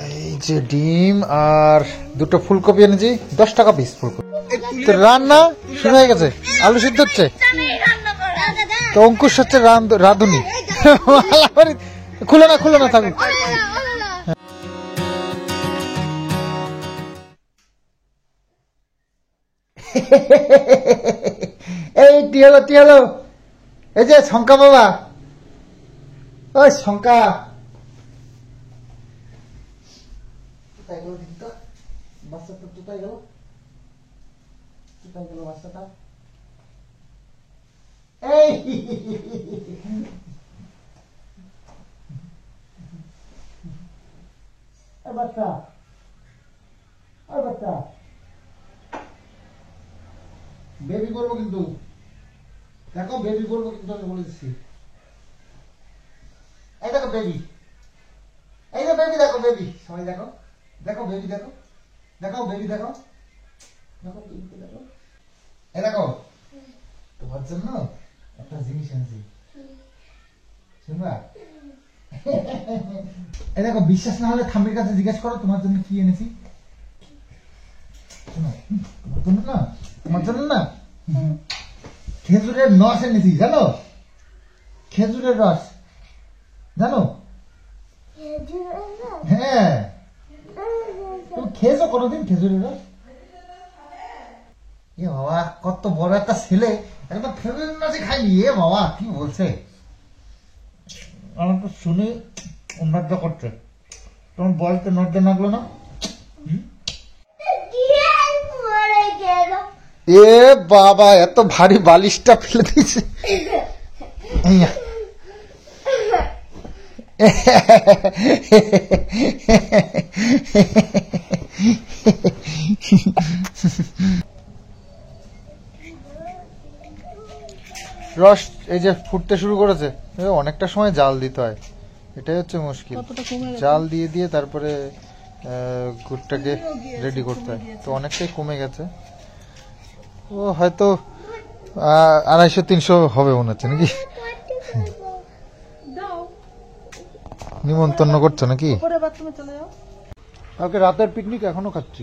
এই যে ডিম আর দুটো ফুলকপি এনেছি, 10 টাকা পিস ফুলকপি। রান্না শুরু হয়ে গেছে, আলু সিদ্ধ হচ্ছে, তো অঙ্কুশ হচ্ছে রাঁধুনি। খুলে না থাকুক। এই টিয়ালো এই যে শঙ্কা বাবা, ওই শঙ্কা বাচ্চাটা কোথায় গেল বাচ্চাটা? এই বাচ্চা, বাচ্চা বেবি করবো কিন্তু, দেখো বেবি করবো কিন্তু, আমি বলে দিচ্ছি। এই দেখো বেবি, এই যে বেবি, দেখো বেবি, সবাই দেখো, দেখো বেবি, দেখো দেখো বেবি, দেখো দেখো বেবি, দেখো। এই দেখো তোমার জন্য একটা জিনিস এনেছি, শুনবা? এই দেখো, বিশ্বাস না হলে ঠাম্মির কাছে জিজ্ঞেস করো তোমার জন্য কি এনেছি। শোনো, তোমার জন্য না খেজুরের রস এনেছি, জানো? খেজুরের রস জানো? হ্যাঁ, তুমি খেয়েছো কোনোদিন খেজুরের রস? এ বাবা, কত বড় একটা ছেলে একদম খেজুরের রসই খাইনি। এ বাবা, কি বলছে? আমার তো শুনে উন্নতি করছে। তোমার বয়সটা নড়তে লাগলো না? এ বাবা, এত ভারী বালিশটা ফেলে দিয়েছে। রস এই যে ফুটতে শুরু করেছে, অনেকটা সময় জাল দিতে হয়, এটাই হচ্ছে মুশকিল। জাল দিয়ে তারপরে গুড়টাকে রেডি করতে হয়, তো অনেকটাই কমে গেছে। ও হয়তো 250-300 হবে মনে হচ্ছে, নাকি? নিমন্ত্রণ করছো নাকি? ওকে, রাতের পিকনিক এখনো খাচ্ছি,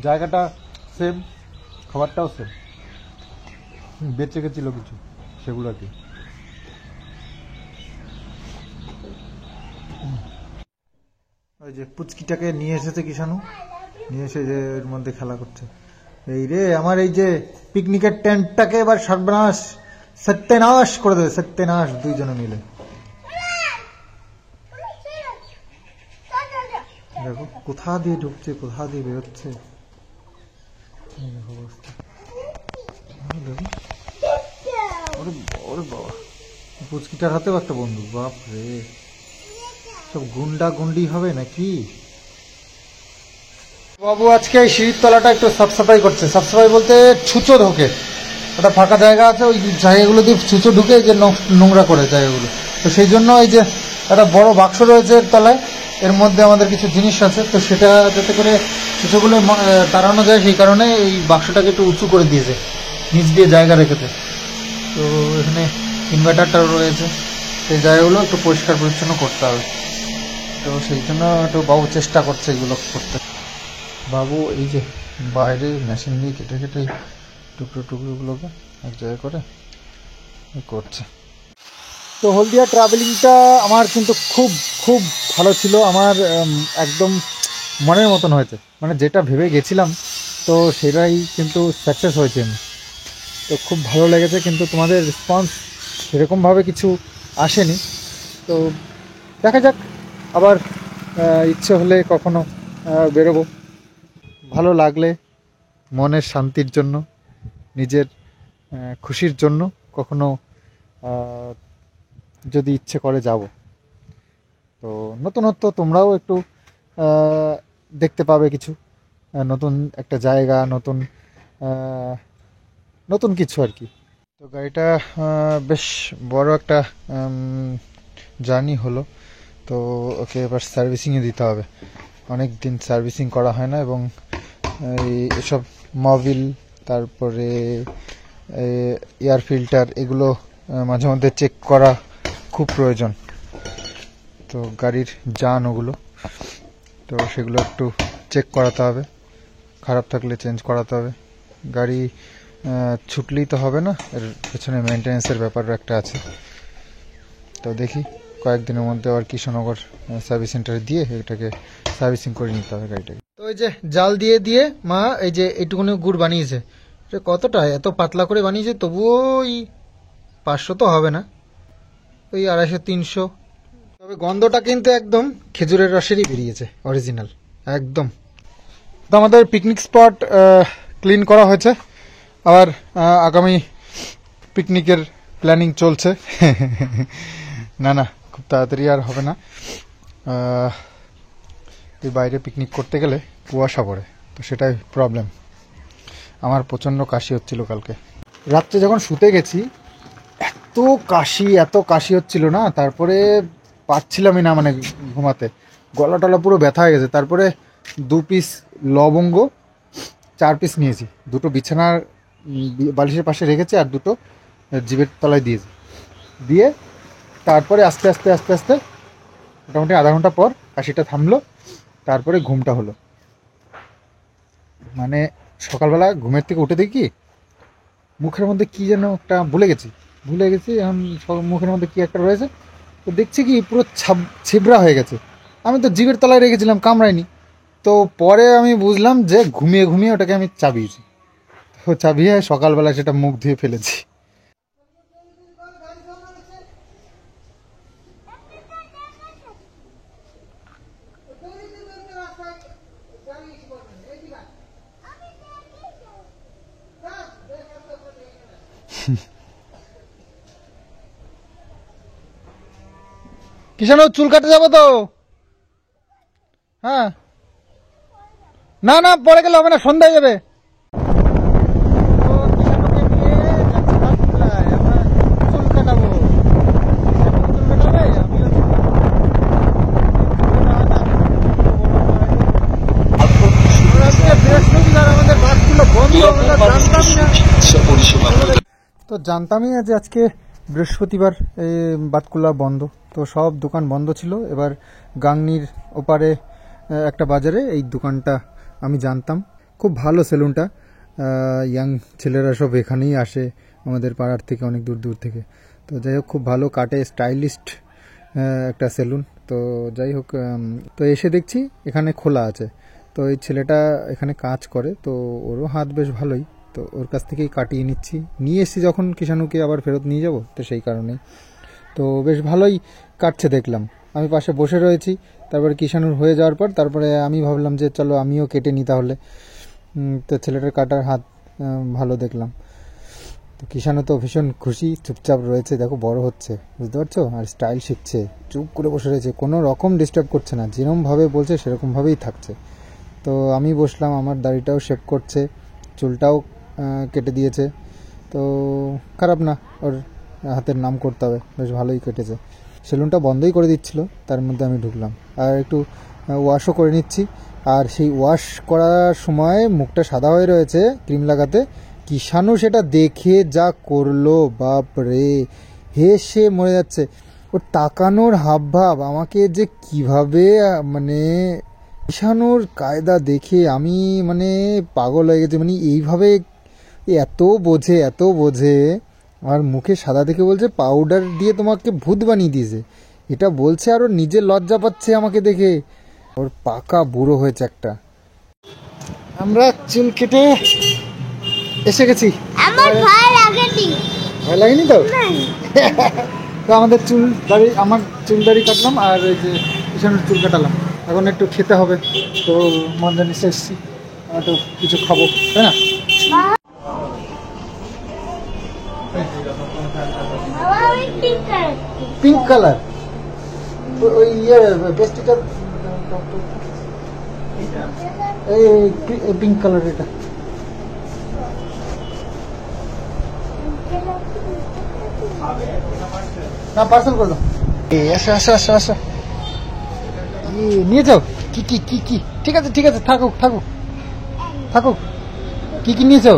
জায়গাটা সেম, খাবারটাও সেম, বেঁচে গেছিল কিছু, সেগুলো কি। ওই যে পুচকিটাকে নিয়ে এসেছে কিষানু, নিয়ে এসে যে এর মধ্যে খেলা করছে। এই রে, আমার এই যে পিকনিকের টেন্টটাকে এবার সর্বনাশ, সত্যনাশ করে দেবে, সত্যনাশ, দুইজনে মিলে। দেখো কোথা দিয়ে ঢুকছে, কোথা দিয়ে বেরোচ্ছে, ওরে বাবা, পুচকিটার হাতেও একটা বন্দুক, বাপ রে, সব গুন্ডা গুন্ডি হবে নাকি? বাবু আজকে এই সিঁড়ির তলাটা একটু সাফসাফাই করছে, সাফসাফাই বলতে ছুঁচো ঢোকে, ওটা ফাঁকা জায়গা আছে, ওই জায়গাগুলো দিয়ে ছুঁচো ঢুকে যে নোংরা করে জায়গাগুলো, তো সেই জন্য এই যে একটা বড় বাক্স রয়েছে এর তলায়, এর মধ্যে আমাদের কিছু জিনিস আছে, তো সেটা যাতে করে ছুঁচোগুলো তাড়ানো যায় সেই কারণে এই বাক্সটাকে একটু উঁচু করে দিয়েছে, নিচ দিয়ে জায়গা রেখেছে। তো এখানে ইনভার্টারটাও রয়েছে, সেই জায়গাগুলো একটু পরিষ্কার পরিচ্ছন্ন করতে হবে, তো সেই জন্য একটু বাবু চেষ্টা করছে এগুলো করতে। বাবু এই যে বাইরে মেশিন দিয়ে কেটে কেটে টুকরোগুলোকে এক জায়গায় করে করছে। তো হলদিয়া ট্রাভেলিংটা আমার কিন্তু খুব খুব ভালো ছিল, আমার একদম মনের মতন হয়েছে, মানে যেটা ভেবে গেছিলাম তো সেটাই কিন্তু সাকসেস হয়েছে। তো খুব ভালো লেগেছে, কিন্তু তোমাদের রেসপন্স সেরকমভাবে কিছু আসেনি, তো দেখা যাক, আবার ইচ্ছে হলে কখনো বেরোবো। ভালো লাগলে মনের শান্তির জন্য, নিজের খুশির জন্য কখনো যদি ইচ্ছে করে যাব। তো নতুনত্ব তোমরাও একটু দেখতে পাবে, কিছু নতুন একটা জায়গা, নতুন কিছু আর কি। তো গাড়িটা বেশ বড় একটা জার্নি হলো, তো ওকে এবার সার্ভিসিংয়ে দিতে হবে, অনেক দিন সার্ভিসিং করা হয় না, এবং এসব মোবিল, তারপরে এয়ার ফিল্টার, এগুলো মাঝে মধ্যে চেক করা খুব প্রয়োজন। তো গাড়ির যান ওগুলো, তো সেগুলো একটু চেক করাতে হবে, খারাপ থাকলে চেঞ্জ করাতে হবে। গাড়ি ছুটলেই তো হবে না, এর পেছনে মেনটেন্যান্সের ব্যাপারও একটা আছে। তো দেখি কয়েকদিনের মধ্যে আর কৃষ্ণনগর সার্ভিস সেন্টারে দিয়ে এটাকে সার্ভিসিং করে নিতে হবে গাড়িটাকে। তো এই যে জাল দিয়ে দিয়ে মা এই যে এইটুকুনি গুড় বানিয়েছে, এটা কতটা এত পাতলা করে বানিয়েছে, তবুও ওই 500 তো হবে না, ওই 250-300। তবে গন্ধটা কিন্তু একদম খেজুরের রসেরই বেরিয়েছে, অরিজিনাল একদম। তো আমাদের পিকনিক স্পট ক্লিন করা হয়েছে, আবার আগামী পিকনিকের প্ল্যানিং চলছে। না না, খুব তাড়াতাড়ি আর হবে না, এই বাইরে পিকনিক করতে গেলে কুয়াশা পড়ে, তো সেটাই প্রবলেম। আমার প্রচণ্ড কাশি হচ্ছিল কালকে রাত্রে যখন শুতে গেছি, এত কাশি হচ্ছিল না, তারপরে পাচ্ছিলামই না মানে ঘুমাতে, গলা টলা পুরো ব্যথা হয়ে গেছে। তারপরে 2 পিস লবঙ্গ 4 পিস নিয়েছি, 2টো বিছানার বালিশের পাশে রেখেছি আর 2টো জিভের তলায় দিয়েছি, দিয়ে তারপরে আস্তে আস্তে আস্তে আস্তে মোটামুটি আধা ঘন্টা পর কাশিটা থামলো, তারপরে ঘুমটা হলো। মানে সকালবেলা ঘুমের থেকে উঠে দেখি মুখের মধ্যে কি যেন একটা ভুলে গেছি, এখন মুখের মধ্যে কি একটা রয়েছে, তো দেখছি কি পুরো ছিবড়া হয়ে গেছে। আমি তো জিভের তলায় রেখেছিলাম, কামড়ায়নি। তো পরে আমি বুঝলাম যে ঘুমিয়ে ঘুমিয়ে ওটাকে আমি চাবিয়েছি, তো চাবিয়ে সকালবেলা সেটা মুখ ধুয়ে ফেলেছি। কিষান চুল কাটতে যাবো তো, হ্যাঁ না না পরে গেলে হবে না, সন্ধ্যায় যাবে। তো জানতামই না যে আজকে বৃহস্পতিবার বাতকুল্লা বন্ধ, তো সব দোকান বন্ধ ছিল। এবার গাংনির ওপারে একটা বাজারে এই দোকানটা আমি জানতাম, খুব ভালো সেলুনটা, ইয়াং ছেলেরা সব এখানেই আসে আমাদের পাড়ার থেকে, অনেক দূর দূর থেকে। তো যাই হোক খুব ভালো কাটে, স্টাইলিস্ট একটা সেলুন। তো যাই হোক, তো এসে দেখছি এখানে খোলা আছে, তো এই ছেলেটা এখানে কাজ করে, তো ওরও হাত বেশ ভালোই, তো ওর কাছ থেকেই কাটিয়ে নিয়ে এসেছি যখন কিষানুকে আবার ফেরত নিয়ে যাব, তো সেই কারণেই। তো বেশ ভালোই কাটছে দেখলাম, আমি পাশে বসে রয়েছি। তারপরে কিষানুর হয়ে যাওয়ার পর তারপরে আমি ভাবলাম যে চলো আমিও কেটে নিই তাহলে। তো ছেলেটার কাটার হাত ভালো দেখলাম, তো কিষানু তো ভীষণ খুশি, চুপচাপ রয়েছে, দেখো বড় হচ্ছে, বুঝতে পারছো, আর স্টাইল শিখছে, চুপ করে বসে রয়েছে, কোনো রকম ডিস্টার্ব করছে না, যেরকমভাবে বলছে সেরকমভাবেই থাকছে। তো আমি বসলাম, আমার দাড়িটাও শেভ করছে, চুলটাও কেটে দিয়েছে, তো খারাপ না, ওর হাতের নাম করতে হবে, বেশ ভালোই কেটেছে। সেলুনটা বন্ধই করে দিচ্ছিল, তার মধ্যে আমি ঢুকলাম, আর একটু ওয়াশও করে নিচ্ছি। আর সেই ওয়াশ করার সময় মুখটা সাদা হয়ে রয়েছে ক্রিম লাগাতে, কিষানু সেটা দেখে যা করলো, বাপ রে, হেসে মরে যাচ্ছে। ওর তাকানোর হাবভাব আমাকে যে কিভাবে, মানে কিষানুর কায়দা দেখে আমি মানে পাগল হয়ে গেছি, মানে এইভাবে এত বোঝে। আর মুখে সাদা দেখে বলছে পাউডার দিয়ে তোমাকে ভূত বানিয়ে দিয়েছে, এটা বলছে, আর ওর নিজের লজ্জা পাচ্ছে আমাকে দেখে। ওর পাকা বুড়ো হয়েছে একটা। আমরা চুল কেটে এসে গেছি। আমার ভয় লাগেনি। ভয় লাগেনি তো? তো আমাদের আমার চুল দাড়ি কাটলাম, আর এই যে কিষানুর চুল কাটালাম। এখন একটু খেতে হবে, তো মন্দানি এসেছি, তো কিছু খাবো, তাই না? পিঙ্ক কালার, ওই ইয়ে পেস্টিটা, এই পিঙ্ক কালার, এটা না পার্সেল করে দাও। আসো নিয়ে যাও। কি ঠিক আছে থাকুক কি নিয়েছো?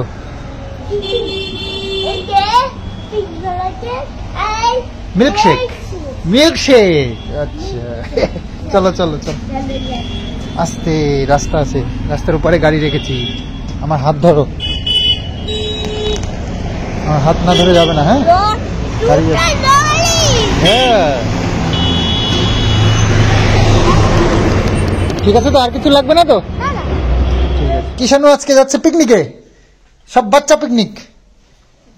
মিল্কশেক। মিল্কশেক, আচ্ছা চলো চলো চলো, আস্তে, রাস্তা আছে, রাস্তার উপরে গাড়ি রেখেছি, আমার হাত ধরো, আমার হাত না ধরে যাবে না, হ্যাঁ গাড়ি আছে। হ্যাঁ ঠিক আছে, তো আর কিছু লাগবে না তো? ঠিক আছে। কিষানু আজকে যাচ্ছে পিকনিকে, সব বাচ্চা পিকনিক,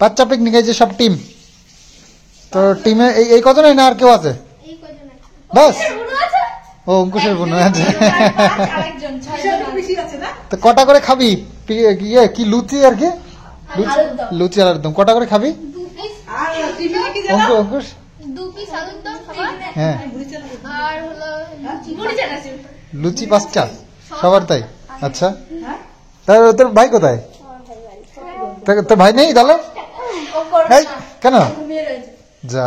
বাচ্চা পিকনিক, এই যে সব টিম। তো টিমে এই কজনই না আর কেউ আছে? বাস, ও অঙ্কুশের বোন আছে। তো কটা করে খাবি? ইয়ে কি লুচি আর কি, লুচি আর একদম কটা করে খাবি অঙ্কুশ? হ্যাঁ লুচি 5টা সবার, তাই? আচ্ছা, তাহলে তোর ভাই কোথায়? তোর ভাই নেই তাহলে? কেন? যা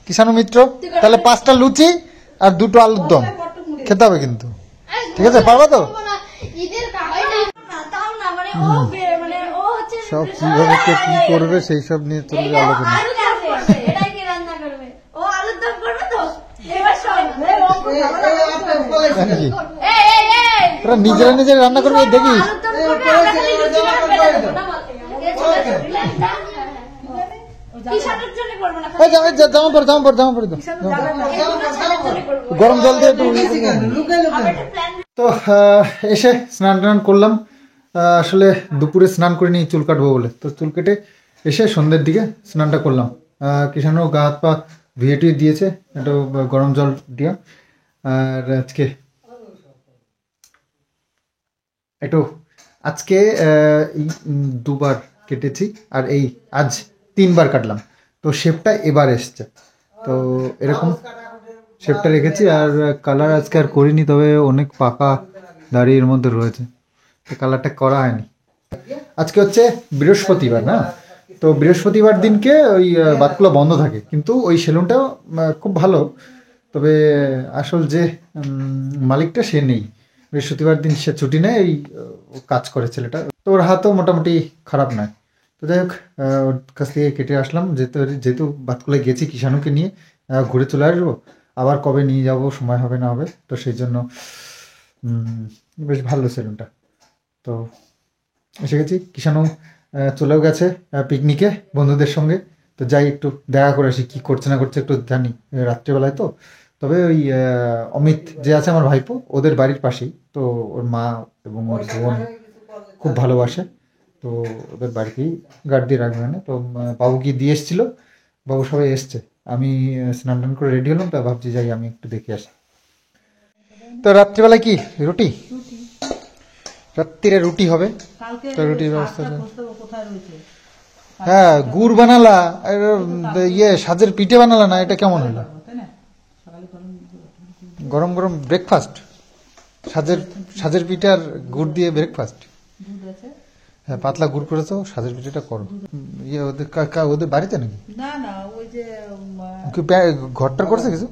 কিষানু মিত্র, তাহলে 5টা লুচি আর 2টো আলুর দম খেতে হবে কিন্তু, ঠিক আছে? পারবা তো? সব কিভাবে কে কি করবে সেই সব নিয়ে চলবে আলোচনা। নিজেরা নিজেরা রান্না করবে দেখি। গরম জল দিয়ে একটু। তো এসে স্নান টান করলাম, আসলে দুপুরে স্নান করে নিয়ে চুল কাটবো বলে, তো চুল কেটে এসে সন্ধ্যের দিকে স্নানটা করলাম। কিষানু গা হাত পা ধুয়ে দিয়েছে একটু গরম জল দিয়া, আর আজকে 2বার কেটেছি, আর এই আজ 3বার কাটলাম। তো শেপটা এবার এসছে, তো এরকম শেপটা রেখেছি। আর কালার আজকে আর করিনি, তবে অনেক পাকা দাড়ির মধ্যে রয়েছে, তো কালারটা করা হয়নি। আজকে হচ্ছে বৃহস্পতিবার না, তো বৃহস্পতিবার দিনকে ওই বাতগুলো বন্ধ থাকে, কিন্তু ওই সেলুনটাও খুব ভালো, তবে আসল যে মালিকটা সে নেই, বৃহস্পতিবার দিন সে ছুটি নেয়, এই কাজ করে ছেলেটা। তো ওর হাতও মোটামুটি খারাপ নয়। তো যাই হোক, ওর কাছ থেকে কেটে আসলাম, যেহেতু বাতকুলায় গেছি কিষানুকে নিয়ে, ঘুরে চলে আসবো, আবার কবে নিয়ে যাব সময় হবে না হবে, তো সেই জন্য বেশ ভালো সেলুনটা। তো এসে গেছি, কিষানু চলেও গেছে পিকনিকে বন্ধুদের সঙ্গে। তো যাই একটু দেখা করে আসি, কী করছে না করছে একটু জানি রাত্রেবেলায়। তো তবে ওই অমিত যে আছে আমার ভাইপো, ওদের বাড়ির পাশেই, তো ওর মা এবং ওর বোন খুব ভালোবাসে, তো ওদের বাড়িতেই গার্ড দিয়ে রাখবে। মানে তো বাবু কি দিয়ে এসেছিলো, বাবু সবাই এসছে, আমি স্নান টান করে রেডি হলাম, তা ভাবছি যাই আমি একটু দেখে আসি। তো রাত্রিবেলায় কি রুটি? রাত্রিরে রুটি হবে, তো রুটির ব্যবস্থা। হ্যাঁ গুড় বানালা, ইয়ে সাজের পিঠে বানালা না, এটা কেমন হলো? গরম গরম ব্রেকফাস্ট, সাজের পিঠে আর গুড় দিয়ে ব্রেকফাস্ট। হ্যাঁ পাতলা গুড় করেছো, সাজের পিঠেটা করো। ইয়ে ওদের বাড়িতে নাকি? না না, ওই যে ঘরটার করেছে কিছু?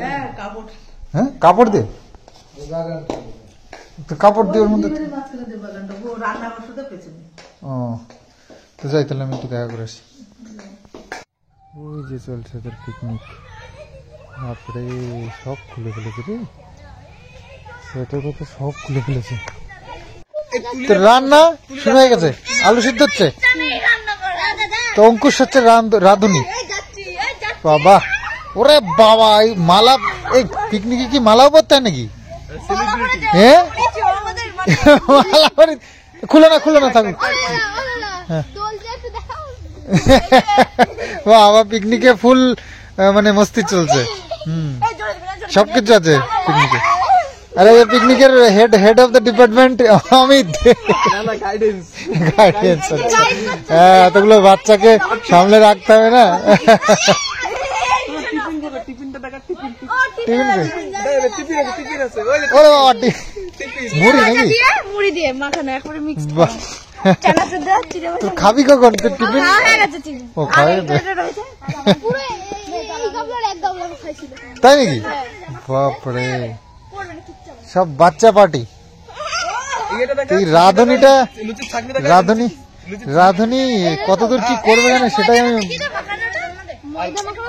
হ্যাঁ কাপড়, হ্যাঁ কাপড় দিয়ে, তো কাপড় দিয়ে ওর মধ্যে। ও তো যাই, তাহলে আমি একটু দেখা করে আসি। ওই যে চলছে ওদের পিকনিক, বাপরে সব খুলে ফেলেছে রে, সোয়েটার কথা সব খুলে ফেলেছে। রান্না শুরু হয়ে গেছে, আলু সিদ্ধ হচ্ছে, তো অঙ্কুশ হচ্ছে রাঁধুনি। বাবা ওরে বাবা, এই মালা, এই পিকনিকে কি মালাও পরতে হয় নাকি? হ্যাঁ মালা খুলে না থাকুক। বাবা পিকনিকে ফুল মানে মস্তি চলছে, সবকিছু আছে পিকনিকে। আরে পিকনিকের head of the department Amit, guidance. হ্যাঁ এতগুলো বাচ্চাকে সামলে রাখতে হবে না। খাবি কখন টিফিন? ও খাবে তাই নাকি? বাপরে সব বাচ্চা পার্টি। এই রাঁধুনি কতদূর কি করবে জানে, সেটাই আমি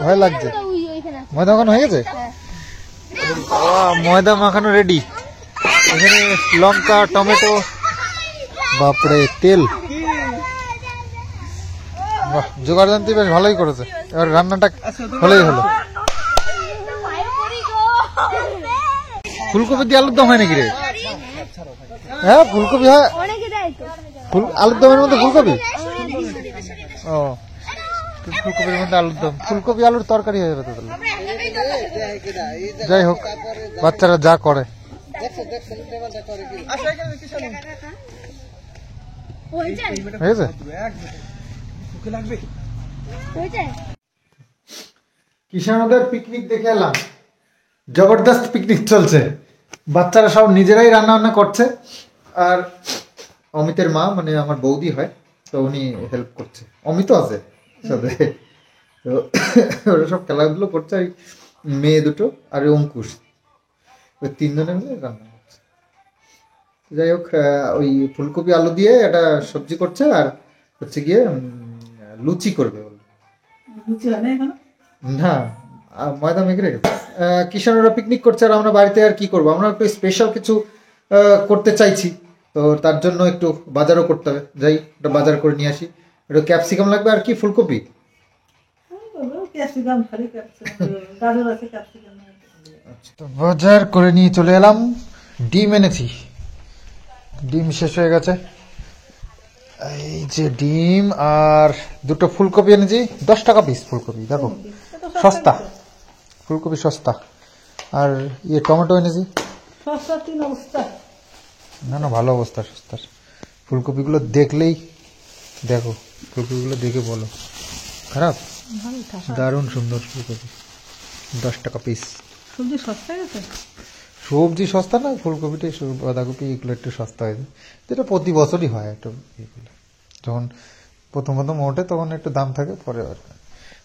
ভয় লাগছে। ময়দা মাখানো হয়ে গেছে? ময়দা মাখানো রেডি। এখানে লঙ্কা, টমেটো, বাপরে তেল, বাহ জোগাড় জানতে বেশ ভালোই করেছে। এবার রান্নাটা হলেই হলো। ফুলকপি দিয়ে আলুর দম হয় নাকি রে? হ্যাঁ ফুলকপি হয়, আলুর দমের মধ্যে ফুলকপি। ও ফুলকপির মধ্যে আলুর দম, ফুলকপি আলুর তরকারি হয়ে যাবে তো তাহলে। যাই হোক বাচ্চারা যা করে। কিষানদের পিকনিক দেখে এলাম, জবরদস্ত পিকনিক চলছে। বাচ্চারা সব নিজেরাই রান্না বান্না করছে, আর অমিতের মা মানে আমার বৌদি হয়, তো উনি হেল্প করছে। অমিতও আছে সাথে, তো ওরা সব খেলাধুলো করছে। ওই মেয়ে দুটো আর অঙ্কুশ, ওই তিনজনে মিলে রান্না করছে। যাই হোক ওই ফুলকপি আলু দিয়ে একটা সবজি করছে, আর হচ্ছে গিয়ে লুচি করবে বলে। না ময়দা মেখে রেখেছে। কিষানরা পিকনিক করছে, আর আমরা বাড়িতে আর কি করবো, আমরা একটু স্পেশাল কিছু করতে চাইছি। তো তার জন্য একটু বাজারও করতে হবে। যাই ওটা বাজার করে নিয়ে আসি। একটু ক্যাপসিকাম লাগবে আর কি ফুলকপি। বাজার করে নিয়ে চলে এলাম। ডিম এনেছি, ডিম শেষ হয়ে গেছে। এই যে ডিম আর দুটো ফুলকপি এনেছি, 10 টাকা পিস ফুলকপি, দেখো সস্তা, ফুলকপি সস্তা। আর ইয়ে টমেটো এনেছি, না না ভালো অবস্থা সস্তার। ফুলকপিগুলো দেখলেই দেখো, ফুলকপিগুলো দেখে বলো খারাপ? দারুণ সুন্দর ফুলকপি, 10 টাকা পিস। সবজি সস্তা গেছে, সবজি সস্তা না, ফুলকপিটাই বাঁধাকপি এগুলো একটু সস্তা হয়েছে, যেটা প্রতি বছরই হয়। একটু এগুলো যখন প্রথম প্রথম ওঠে তখন একটু দাম থাকে, পরে আর।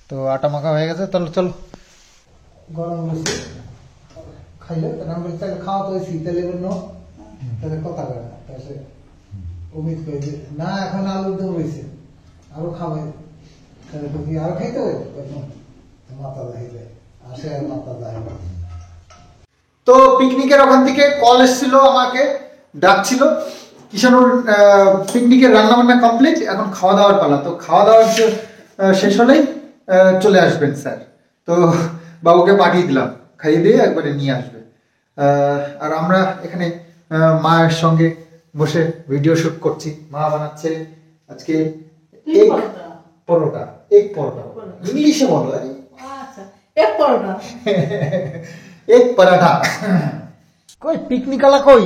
তো আটা মাখা হয়ে গেছে, তাহলে চলো গরম বেশি খাইলে খাওয়া তো শীতের জন্য তাহলে কথা করে অমিত করেছে না, এখন আলুর দম হয়েছে আরো খাবে, আরো খাইতে হবে মাথা দেয় আসে, মাথা দেয়। তো পিকনিকের ওখান থেকে কল এসেছিল, আমাকে ডাকছিল। কিষানুর পিকনিকের রান্না বান্না কমপ্লিট, এখন খাওয়া দাওয়ার পালা। তো খাওয়া দাওয়া শেষ হলেই চলে আসবেন স্যার। তো বাবুকে পাঠিয়ে দিলাম, খাইয়ে দিয়ে একবারে নিয়ে আসবে। আর আমরা এখানে মায়ের সঙ্গে বসে ভিডিও শুট করছি। মা বানাচ্ছে আজকে এগ পরোটা। এগ পরোটা ইংলিশে বলো, এক পরোটা, এক পরাঠা। কই পিকনিক আলা কই?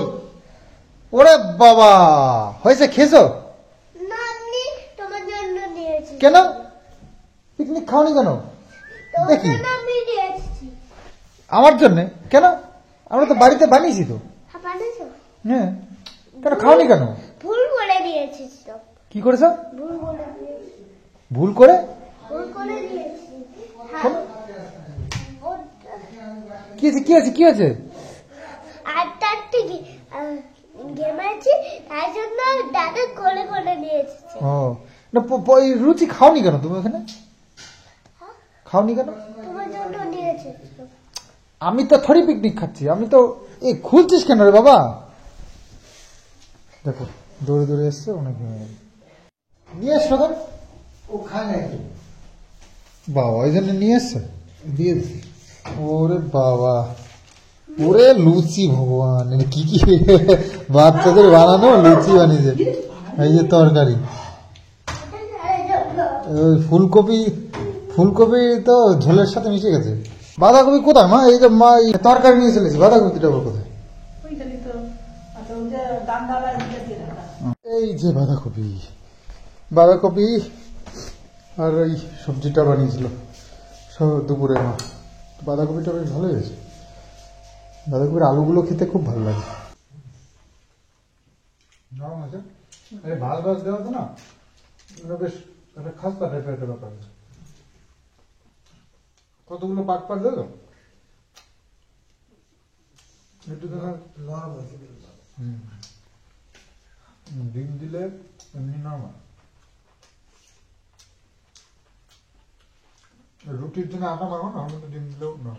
ওরে বাবা হয়েছে, খেয়েছো? না আমি তোমার জন্য নিয়েছি। কেন পিকনিক খাওনি কেন? দেখি আমি নিয়েছি আমার জন্য। কেন? আমরা তো বাড়িতে বানিয়েছি তো। বানিয়েছো? হ্যাঁ, কেন খাওনি কেন? ভুল করে নিয়েছিস তো। কি করেছো? ভুল করে নিয়েছি। ভুল করে? ভুল করে নিয়েছি। কি আছে কি আছে কি আছে? আর তার থেকে গেম আছে, তাই জন্য দাদা কোলে কোলে নিয়ে এসেছে। ও না, রুচি খাওনি কেন তুমি ওখানে? খাওনি কেন? তোমার জন্য নিয়ে এসেছি। আমি তো থরি পিকনিক খাচ্ছি, আমি তো এই খুলছিস কেন রে বাবা? দেখো দৌড়ে দৌড়ে এসছে, অনেক নিয়ে এসছো কেন? ও খায় না একটু বাবা, ওই জন্য নিয়ে এসছে, দিয়ে দিচ্ছি। ওরে বাবা, ওরে লুচি, ভগবান কি কি বাচ্চাদের বানানো লুচি বানিয়েছে। এই যে তরকারি, ওই ফুলকপি, ফুলকপি তো ঝোলের সাথে মিশে গেছে। বাঁধাকপি কোথায় মা? এই যে মা তরকারি নিয়ে চলেছি, বাঁধাকপিটা কোথায়? এই যে বাঁধাকপি, বাঁধাকপি আর ওই সবজিটা বানিয়েছিল সব দুপুরে মা। বাঁধাকপিটা বেশ ভালো হয়েছে, বাঁধাকপির আলুগুলো খেতে খুব ভালো লাগে, নরম আছে। ভাজ ভাজ দেওয়া তো না, বেশ একটা খাস্তা টাইপের একটা ব্যাপার আছে। কতগুলো পাট পাট দেবো একটু নরম হয়েছে। ডিম দিলে এমনি নরমাল। রুটির জন্য আটা মারো না, আমি তো ডিম দিলেও না।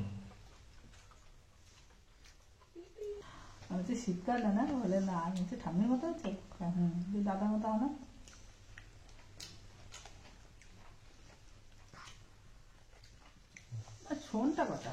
আমি তো শীতকালে না বলে না, আমি হচ্ছে ঠাম্মির মতো হচ্ছে। হুম, দাদার মতো আনো। আর শোনটা কথা